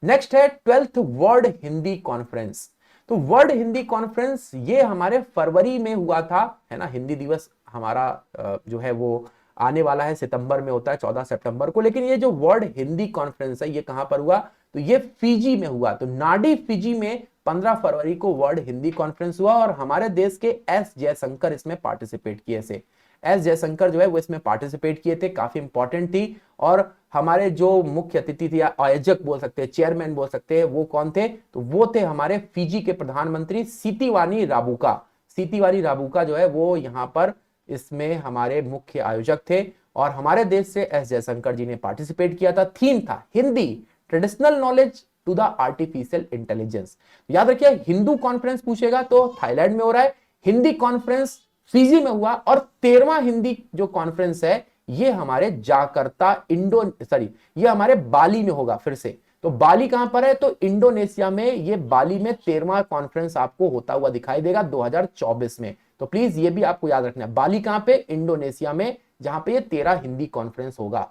नेक्स्ट है 12th वर्ल्ड हिंदी कॉन्फ्रेंस। तो वर्ल्ड हिंदी कॉन्फ्रेंस ये हमारे फरवरी में हुआ था, है ना। हिंदी दिवस हमारा जो है वो आने वाला है, सितंबर में होता है 14 सितंबर को। लेकिन ये जो वर्ल्ड हिंदी कॉन्फ्रेंस है ये कहां पर हुआ, तो ये फिजी में हुआ। तो नाडी फिजी में 15 फरवरी को वर्ल्ड हिंदी कॉन्फ्रेंस हुआ और हमारे देश के एस जयशंकर इसमें पार्टिसिपेट किए थे। एस जयशंकर जो है वो इसमें पार्टिसिपेट किए थे, काफी इंपॉर्टेंट थी। और हमारे जो मुख्य अतिथि थे, आयोजक बोल सकते हैं, चेयरमैन बोल सकते हैं, वो कौन थे, तो वो थे हमारे फिजी के प्रधानमंत्री सितिवानी राबुका। सितिवानी राबुका जो है वो यहां पर इसमें हमारे मुख्य आयोजक थे और हमारे देश से एस जयशंकर जी ने पार्टिसिपेट किया था। थीम था Hindi, traditional knowledge to the artificial intelligence. याद रखिए, हिंदू कॉन्फ्रेंस पूछेगा तो थाईलैंड में हो रहा है, हिंदी कॉन्फ्रेंस फिजी में हुआ और 13वां हिंदी जो कॉन्फ्रेंस है ये हमारे जाकर्ता ये हमारे बाली में होगा फिर से। तो बाली कहां पर है, तो इंडोनेशिया में, ये बाली में 13वां कॉन्फ्रेंस आपको होता हुआ दिखाई देगा 2024 में। तो प्लीज ये भी आपको याद रखना है, बाली कहां पे, इंडोनेशिया में, जहां पे ये 13 हिंदी कॉन्फ्रेंस होगा,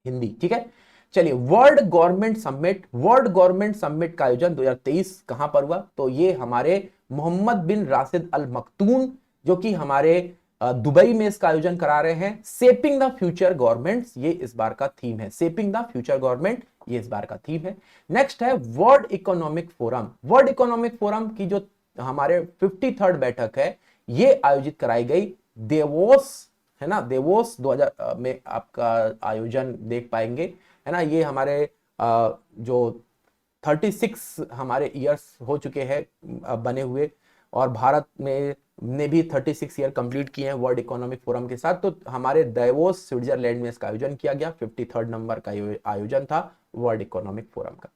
हिंदी, ठीक है। चलिए, वर्ल्ड गवर्नमेंट समिट का आयोजन 2023 कहां पर हुआ, तो ये हमारे मोहम्मद बिन राशिद अल मखतूम जो कि हमारे दुबई में इसका आयोजन करा रहे हैं। सेपिंग द फ्यूचर गवर्नमेंट्स, ये इस बार का थीम है, सेपिंग द फ्यूचर गवर्नमेंट, ये इस बार का थीम है। नेक्स्ट है world economic forum. World economic forum की जो हमारे 53rd बैठक है ये आयोजित कराई गई देवोस, है ना, देवोस 2000 में आपका आयोजन देख पाएंगे, है ना। ये हमारे जो 36 हमारे ईयर्स हो चुके हैं बने हुए, और भारत में ने भी 36 ईयर कंप्लीट किए हैं वर्ल्ड इकोनॉमिक फोरम के साथ। तो हमारे दावोस स्विट्जरलैंड में इसका आयोजन किया गया, 53rd नंबर का आयोजन था वर्ल्ड इकोनॉमिक फोरम का।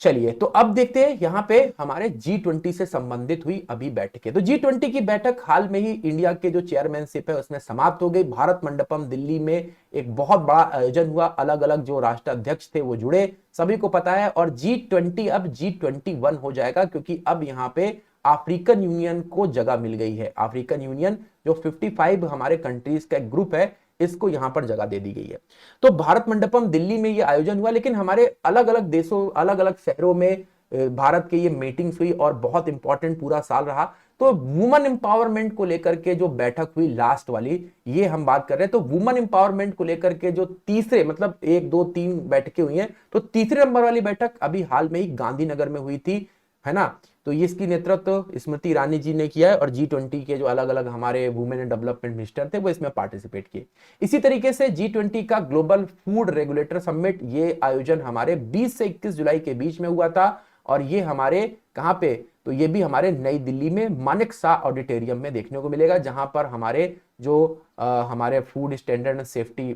चलिए, तो अब देखते हैं यहां पे हमारे G20 से संबंधित हुई अभी बैठकें। तो G20 की बैठक हाल में ही इंडिया के जो चेयरमैनशिप है उसमें समाप्त हो गई। भारत मंडपम दिल्ली में एक बहुत बड़ा आयोजन हुआ, अलग अलग जो राष्ट्राध्यक्ष थे वो जुड़े, सभी को पता है। और G20 अब G21 हो जाएगा, क्योंकि अब यहाँ पे अफ्रीकन यूनियन को जगह मिल गई है। अफ्रीकन यूनियन जो 55 हमारे कंट्रीज का एक ग्रुप है, इसको यहां पर जगह दे दी गई है। तो भारत मंडपम दिल्ली में यह आयोजन हुआ, लेकिन हमारे अलग अलग देशों, अलग अलग शहरों में भारत के ये मीटिंग्स हुई और बहुत इंपॉर्टेंट पूरा साल रहा। तो वुमेन एम्पावरमेंट को लेकर के जो बैठक हुई लास्ट वाली, ये हम बात कर रहे हैं। तो वुमेन एम्पावरमेंट को लेकर के जो तीसरे, मतलब 1 2 3 बैठकें हुई हैं, तो तीसरे नंबर वाली बैठक अभी हाल में ही गांधीनगर में हुई थी, है ना। तो इसकी नेतृत्व स्मृति ईरानी जी ने किया है और G20 के जो अलग अलग हमारे वुमेन एंड डेवलपमेंट मिनिस्टर थे वो इसमें पार्टिसिपेट किए। इसी तरीके से G20 का ग्लोबल फूड रेगुलेटर समिट, ये आयोजन हमारे 20 से 21 जुलाई के बीच में हुआ था और ये हमारे कहां पे, तो ये भी हमारे नई दिल्ली में मानेक शाह ऑडिटोरियम में देखने को मिलेगा, जहां पर हमारे जो हमारे food standard and safety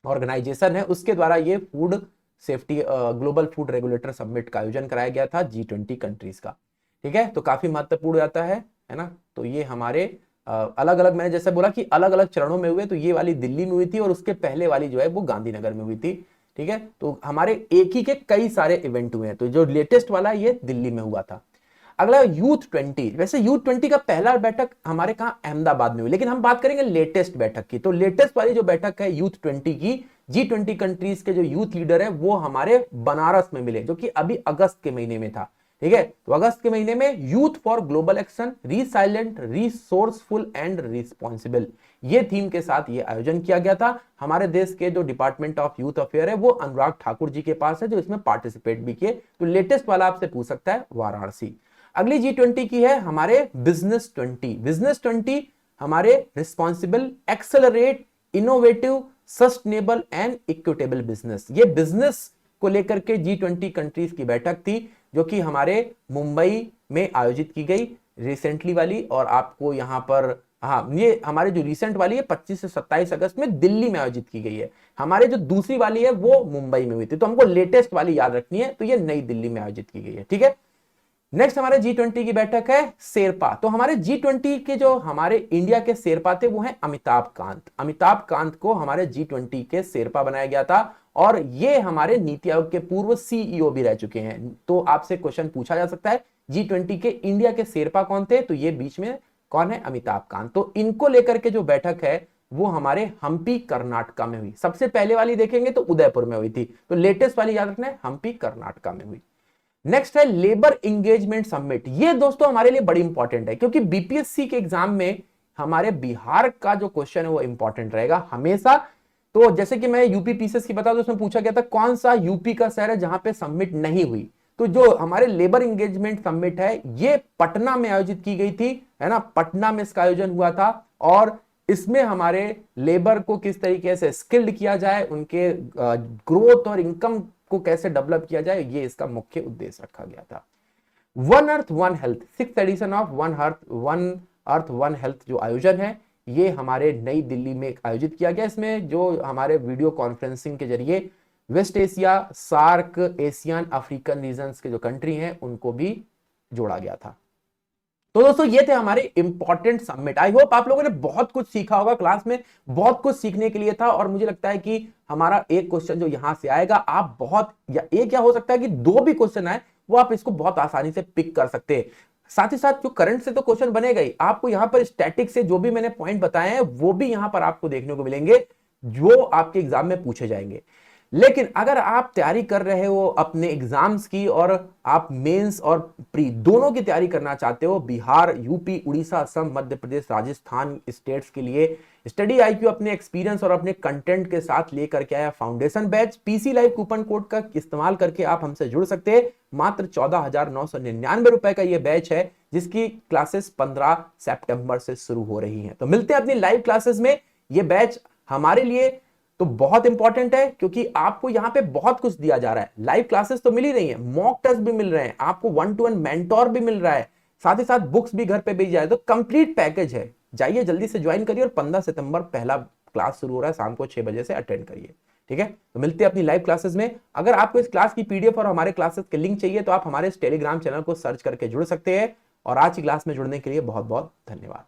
organisation है उसके द्वारा ये food safety global food regulator summit का आयोजन कराया गया था G20 कंट्रीज का, ठीक है। तो काफी महत्वपूर्ण जाता है ना। तो ये हमारे अलग अलग, मैंने जैसे बोला कि अलग अलग चरणों में हुए, तो ये वाली दिल्ली में हुई थी और उसके पहले वाली जो है वो गांधीनगर में हुई थी, ठीक है। तो हमारे एक ही के कई सारे इवेंट हुए हैं, तो जो लेटेस्ट वाला ये दिल्ली में हुआ था। अगला यूथ 20। वैसे यूथ 20 का पहला बैठक हमारे कहा अहमदाबाद में हुई, लेकिन हम बात करेंगे लेटेस्ट बैठक की। तो लेटेस्ट वाली जो बैठक है यूथ 20 की, G20 कंट्रीज के जो यूथ लीडर है वो हमारे बनारस में मिले, जो कि अभी अगस्त के महीने में था, ठीक है। तो अगस्त के महीने में youth for global action, resilient, resourceful and responsible, ये थीम के साथ ये आयोजन किया गया था। हमारे देश के जो डिपार्टमेंट ऑफ यूथ अफेयर है वो अनुराग ठाकुर जी के पास है, जो इसमें पार्टिसिपेट भी किए। तो लेटेस्ट वाला आपसे पूछ सकता है वाराणसी। अगली G20 की है हमारे बिजनेस 20। बिजनेस 20 हमारे responsible, accelerate, innovative, sustainable and equitable business, ये बिजनेस को लेकर के G20 कंट्रीज की बैठक थी, जो कि हमारे मुंबई में आयोजित की गई रिसेंटली वाली। और आपको यहां पर, हाँ, ये हमारे जो रिसेंट वाली है 25 से 27 अगस्त में दिल्ली में आयोजित की गई है। हमारे जो दूसरी वाली है वो मुंबई में हुई थी, तो हमको लेटेस्ट वाली याद रखनी है, तो ये नई दिल्ली में आयोजित की गई है, ठीक है। नेक्स्ट हमारे G20 की बैठक है शेरपा। तो हमारे G20 के जो हमारे इंडिया के शेरपा थे वो हैं अमिताभ कांत। अमिताभ कांत को हमारे G20 के शेरपा बनाया गया था और ये हमारे नीति आयोग के पूर्व CEO भी रह चुके हैं। तो आपसे क्वेश्चन पूछा जा सकता है G20 के इंडिया के शेरपा कौन थे, तो ये बीच में कौन है, अमिताभ कांत। तो इनको लेकर के जो बैठक है वो हमारे हम्पी कर्नाटका में हुई। सबसे पहले वाली देखेंगे तो उदयपुर में हुई थी, तो लेटेस्ट वाली याद रखना है हम्पी कर्नाटका में हुई। नेक्स्ट है लेबर इंगेजमेंट समिट। ये दोस्तों हमारे लिए बड़ी इंपॉर्टेंट है, क्योंकि बीपीएससी के एग्जाम में हमारे बिहार का जो क्वेश्चन है वो इंपॉर्टेंट रहेगा हमेशा। तो जैसे कि मैं यूपी पीसीएस की बता दूं, उसमें पूछा गया था कौन सा यूपी का शहर है जहां पे सबमिट नहीं हुई। तो जो हमारे लेबर एंगेजमेंट सबमिट है ये पटना में आयोजित की गई थी, है ना, पटना में इसका आयोजन हुआ था। और इसमें हमारे लेबर को किस तरीके से स्किल्ड किया जाए, उनके ग्रोथ और इनकम को कैसे डेवलप किया जाए, ये इसका मुख्य उद्देश्य रखा गया था। One earth one health, 6th edition of one health जो आयोजन है ये हमारे नई दिल्ली में आयोजित किया गया। इसमें जो हमारे वीडियो कॉन्फ्रेंसिंग के जरिए West Asia, SAARC, Asian, African regions के जो कंट्री हैं उनको भी जोड़ा गया था। तो दोस्तों ये थे हमारे इंपॉर्टेंट सबमिट। आई होप आप लोगों ने बहुत कुछ सीखा होगा, क्लास में बहुत कुछ सीखने के लिए था। और मुझे लगता है कि हमारा एक क्वेश्चन जो यहां से आएगा, आप बहुत या एक क्या हो सकता है कि दो भी क्वेश्चन आए, वो आप इसको बहुत आसानी से पिक कर सकते हैं। साथ ही साथ जो करंट से तो क्वेश्चन बनेगा ही, आपको यहां पर स्टैटिक से जो भी मैंने पॉइंट बताए हैं वो भी यहां पर आपको देखने को मिलेंगे जो आपके एग्जाम में पूछे जाएंगे। लेकिन अगर आप तैयारी कर रहे हो अपने एग्जाम्स की और आप मेंस और प्री दोनों की तैयारी करना चाहते हो, बिहार, यूपी, उड़ीसा, असम, मध्य प्रदेश, राजस्थान स्टेट्स के लिए स्टडी आईक्यू अपने एक्सपीरियंस और अपने कंटेंट के साथ लेकर के आया foundation batch. PC live coupon code का इस्तेमाल करके आप हमसे जुड़ सकते हैं। मात्र 14,999 रुपए का यह बैच है जिसकी क्लासेस 15 सितंबर से शुरू हो रही हैं। तो मिलते हैं अपनी लाइव क्लासेस में। यह बैच हमारे लिए तो बहुत इंपॉर्टेंट है क्योंकि आपको यहां पे बहुत कुछ दिया जा रहा है। लाइव क्लासेस तो मिल ही रही है, मॉक टेस्ट भी मिल रहे हैं, आपको 1-to-1 मेंटोर भी मिल रहा है, साथ ही साथ बुक्स भी घर पे भेज जाए। तो कंप्लीट पैकेज है, जाइए जल्दी से ज्वाइन करिए और 15 सितंबर पहला क्लास शुरू हो रहा है, शाम को 6 बजे से अटेंड करिए। ठीक है, तो मिलते हैं अपनी लाइव क्लासेस में। अगर आपको इस क्लास की पीडीएफ और हमारे क्लासेस के लिंक चाहिए तो आप हमारे इस टेलीग्राम चैनल को सर्च करके जुड़ सकते हैं। और आज की क्लास में जुड़ने के लिए बहुत बहुत धन्यवाद।